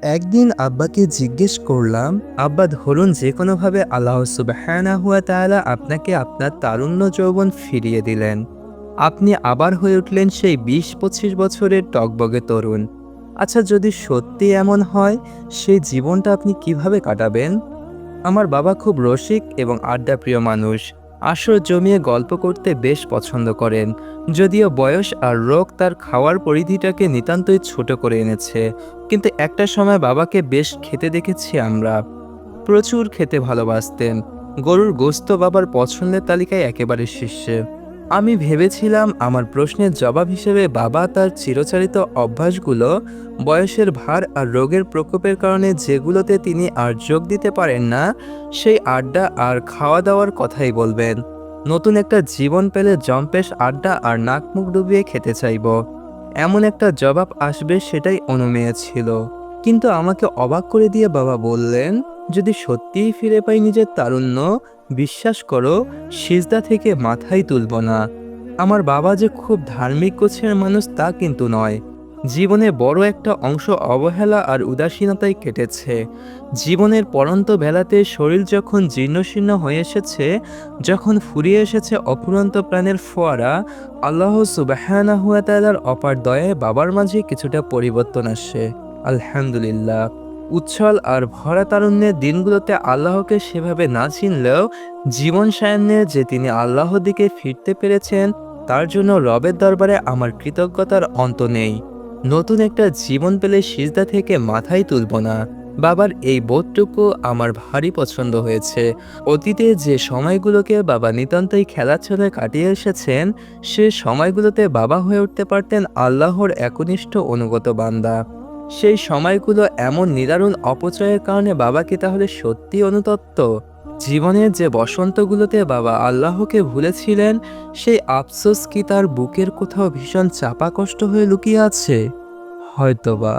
একদিন আব্বাকে জিজ্ঞেস করলাম, আব্বা ধরুন যে কোনোভাবে আল্লাহ সুবহানাহু ওয়া তাআলা আপনাকে আপনার তারুণ্য যৌবন ফিরিয়ে দিলেন। আপনি আবার হয়ে উঠলেন সেই ২০-২৫ বছরের টগবগে তরুণ। আচ্ছা, যদি সত্যি এমন হয়, সেই জীবনটা আপনি কিভাবে কাটাবেন? আমার বাবা খুব রসিক এবং আড্ডাপ্রিয় মানুষ। আসর জমিয়ে গল্প করতে বেশ পছন্দ করেন। যদিও বয়স আর রোগ তার খাওয়ার পরিধিটাকে নিতান্তই ছোট করে এনেছে, কিন্তু একটা সময় বাবাকে বেশ খেতে দেখেছি আমরা। প্রচুর খেতে ভালোবাসতেন। গরুর গোশত বাবার পছন্দের তালিকায় একেবারে শীর্ষে। আমি ভেবেছিলাম আমার প্রশ্নের জবাব হিসেবে বাবা তার চিরচারিত অভ্যাসগুলো, বয়সের ভার আর রোগের প্রকোপের কারণে যেগুলোতে তিনি আর যোগ দিতে পারেন না, সেই আড্ডা আর খাওয়া দাওয়ার কথাই বলবেন। নতুন একটা জীবন পেলে জম্পেশ আড্ডা আর নাক মুখ ডুবিয়ে খেতে চাইব, এমন একটা জবাব আসবে, সেটাই অনুমেয় ছিল। কিন্তু আমাকে অবাক করে দিয়ে বাবা বললেন, যদি সত্যিই ফিরে পাই নিজের তারুণ্য, বিশ্বাস করো, সিজদা থেকে মাথাই তুলব না। আমার বাবা যে খুব ধার্মিক গোছের মানুষ তা কিন্তু নয়। জীবনে বড় একটা অংশ অবহেলা আর উদাসীনতায় কেটেছে। জীবনের পড়ন্ত বেলাতে শরীর যখন জীর্ণশীর্ণ হয়ে এসেছে, যখন ফুরিয়ে এসেছে অফুরন্ত প্রাণের ফোয়ারা, আল্লাহ সুবহানাহু ওয়া তাআলার অপার দয়ায় বাবার মাঝে কিছুটা পরিবর্তন আসে। আলহামদুলিল্লাহ। উচ্ছল আর ভরা তারুণ্যের দিনগুলোতে আল্লাহকে সেভাবে না চিনলেও জীবন সায়ান্নে যে তিনি আল্লাহর দিকে ফিরতে পেরেছেন, তার জন্য রবের দরবারে আমার কৃতজ্ঞতার অন্ত নেই। নতুন একটা জীবন পেলে সিজদা থেকে মাথাই তুলব না। বাবার এই বোধটুকু আমার ভারী পছন্দ হয়েছে। অতীতে যে সময়গুলোকে বাবা নিতান্তই খেলাচ্ছলে কাটিয়ে এসেছেন, সে সময়গুলোতে বাবা হয়ে উঠতে পারতেন আল্লাহর একনিষ্ঠ অনুগত বান্দা। সেই সময়গুলো এমন নিদারুণ অপচয়ের কারণে বাবা কি তাহলে সত্যি অনুতপ্ত? জীবনের যে বসন্তগুলোতে বাবা আল্লাহকে ভুলেছিলেন, সেই আফসোস কি তার বুকের কোথাও ভীষণ চাপা কষ্ট হয়ে লুকিয়ে আছে? হয়তোবা।